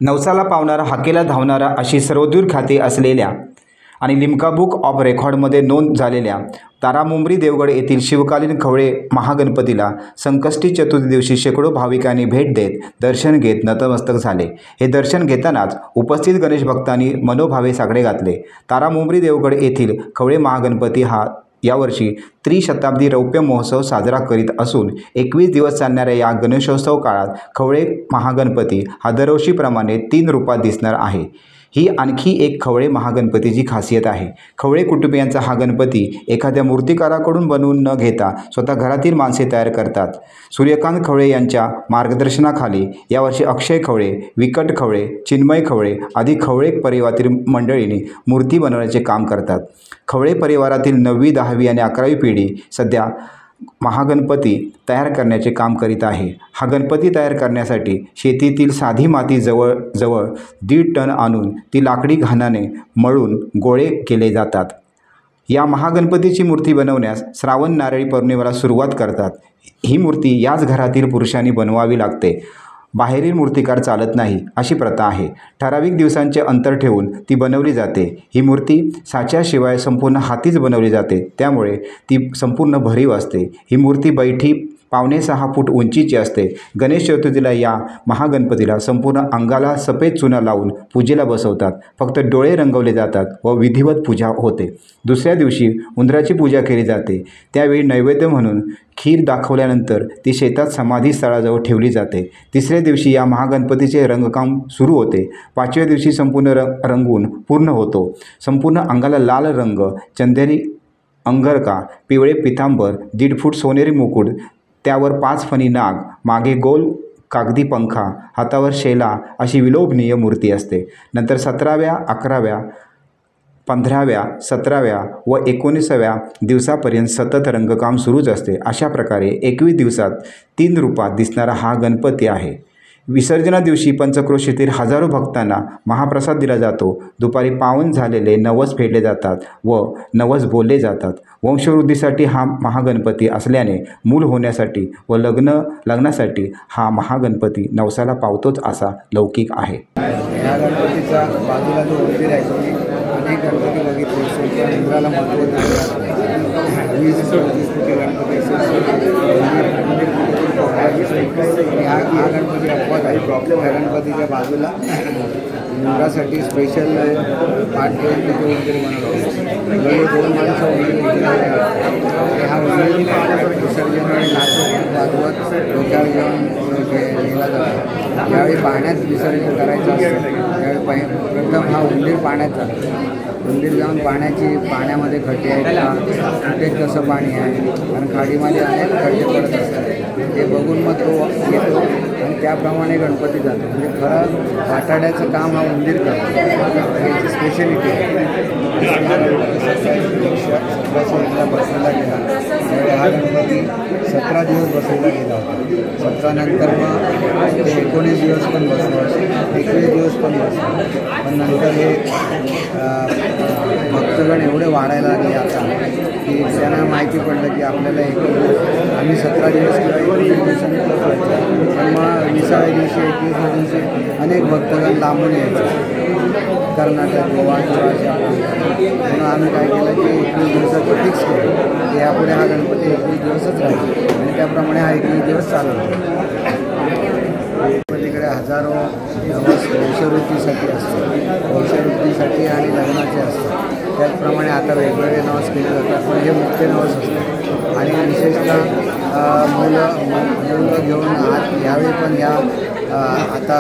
नवसाला पावणारा, हाकेला धावणारा अशी सर्वदूर ख्याती असलेल्या आणि लिम्का बुक ऑफ रेकॉर्डमध्ये नोंद झालेल्या तारामुंबरी देवगड येथील शिवकालीन खवळे महागणपतीला संकष्टी चतुर्थी दिवशी शेकडो भाविकांनी भेट देत दर्शन घेत नतमस्तक झाले। हे दर्शन घेतानाच उपस्थित गणेश भक्तांनी मनोभावे साकडे घातले। तारामुंबरी देवगड येथील खवळे महागणपती हा यावर्षी त्रिशताब्दी रौप्य महोत्सव साजरा करीत असून 21 दिवस चालणाऱ्या या गणेशोत्सव काळात खवळे महागणपती हा दरवर्षीप्रमाणे 3 रूपात दिसणार आहे। ही आणखी एक खवळे महागणपतीची खासियत आहे। खवळे कुटुंबियांचा हा गणपती एखाद्या मूर्तिकाराकडून बनवून न घेता स्वतः घरातील माणसे तयार करतात। सूर्यकांत खवळे यांच्या मार्गदर्शनाखाली यावर्षी अक्षय खवळे, विकट खवळे, चिन्मय खवळे आदी खवळे परिवारातील मंडळींनी मूर्ती बनवण्याचे काम करतात। खवळे परिवारातील 9वी, 10वी आणि 11वी पिढी सध्या महागणपती तयार करण्याचे काम करीत आहे। हा गणपती तयार करण्यासाठी शेतीतील साधी माती जवळ 1.5 टन आणून ती लाकडी घाणाने मळून गोळे केले जातात। या महागणपतीची मूर्ती बनवण्यास श्रावण नारळी पौर्णिमेला सुरुवात करतात। ही मूर्ती याच घरातील पुरुषांनी बनवावी लागते। बाहेरील मूर्तिकार चालत नाही अशी प्रथा आहे। ठराविक दिवसांचे अंतर ठेवून ती बनवली जाते। ही मूर्ती साच्याशिवाय संपूर्ण हातीच बनवली जाते, त्यामुळे ती संपूर्ण भरीव असते। ही मूर्ती बैठी 5.5 फूट उंचीची असते। गणेश चतुर्थीला या महागणपतीला संपूर्ण अंगाला सफेद चुना लावून पूजेला बसवतात। फक्त डोळे रंगवले जातात व विधिवत पूजा होते। दुसऱ्या दिवशी उंदराची पूजा केली जाते। त्यावेळी नैवेद्य म्हणून खीर दाखवल्यानंतर ती शेतात समाधी स्थळाजवळ ठेवली जाते। तिसऱ्या दिवशी या महागणपतीचे रंगकाम सुरू होते। 5व्या दिवशी संपूर्ण रंगून पूर्ण होतो। संपूर्ण अंगाला लाल रंग, चंदेरी अंगरका, पिवळे पितांबर, 1.5 फूट सोनेरी मुकुट, त्यावर 5 फणी नाग, मागे गोल कागदी पंखा, हातावर शेला अशी विलोभनीय मूर्ती असते। नंतर 17व्या, 11व्या, 15व्या, 17व्या व 19व्या दिवसापर्यंत सतत रंगकाम सुरूच असते। अशा प्रकारे 21 दिवसात 3 रूपात दिसणारा हा गणपती आहे। विसर्जना दिवशी पंचक्रोशीतील हजारो भक्तांना महाप्रसाद दिला जातो। दुपारी पावन झालेले नवस फेडले जातात व नवस बोलले जातात। वंशवृद्धीसाठी हा महागणपती असल्याने मूल होण्यासाठी व लग्नासाठी हा महागणपती नवसाला पावतोच असा लौकिक आहे। या गणपतीचा बाजूला जो मंदिर आहे तुम्ही अनेक गणपती बघितले, इंद्राला महत्त्व हा गणपती अपवाद आहे। त्या गणपतीच्या बाजूला इंद्रासाठी स्पेशल पाठ ठेवून तिथे मंदिर बनवलं। 2 माणसं हा विसर्जन आणि नाचवत वाजवत डोक्यावर घेऊन नेला जातो। ज्यावेळी पाण्यात विसर्जन करायचं असतं त्यावेळी प्रथम हा उंदीर पाण्यात जातो। उंदीर जाऊन पाण्यामध्ये खड्डे आहेत का, कुठे कसं पाणी आहे, कारण खाडीमध्ये अनेक खड्डे पडत असतात, ते बघून मग तो येतो आणि त्याप्रमाणे गणपती जातो। म्हणजे खरं वाटाड्याचं काम हा उंदीर करतो, याची स्पेशलिटी आहे। 1701ला बसवला गेला, त्यावेळी हा गणपती 17 दिवस बसवला गेला होता। 17 नंतर मग ते 19 दिवस पण बसवलं, 21 दिवस पण बसवलं, पण नंतर हे भक्तगण एवढे वाढायला लागले आता की त्यांना माहिती पडलं की आपल्याला आम्ही 17 दिवस किंवा 21 दिवसांनी बसवायचं, पण मग 20व्या दिवशी 21व्या दिवशी अनेक भक्तगण लांबून यायचे, कर्नाटक, गोवा किंवा अशा। म्हणून आम्ही काय केलं की 21 दिवसाचं फिक्स केलं की यापुढे हा गणपती 21 दिवसच राहील आणि त्याप्रमाणे हा 21 दिवस चालवतो। गणपतीकडे हजारो नवस वंशवृद्धीसाठी असतात, वंशवृद्धीसाठी आणि लग्नाचे असतात। त्याचप्रमाणे आता वेगवेगळे नवस केले जातात, पण हे मुख्य नवस असतात आणि विशेषतः मुलं घेऊन यावेळी पण या आता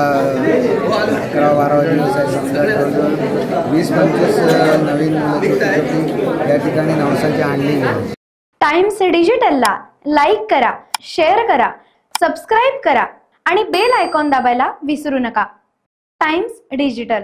11-12 दिवस आहे, समजा जवळजवळ 20-25 नवीन मुलं या ठिकाणी नवसाची आणली गेली। टाइम्स डिजिटलला लाईक करा, शेअर करा, सबस्क्राईब करा आणि बेल आयकॉन दाबायला विसरू नका। Times digital.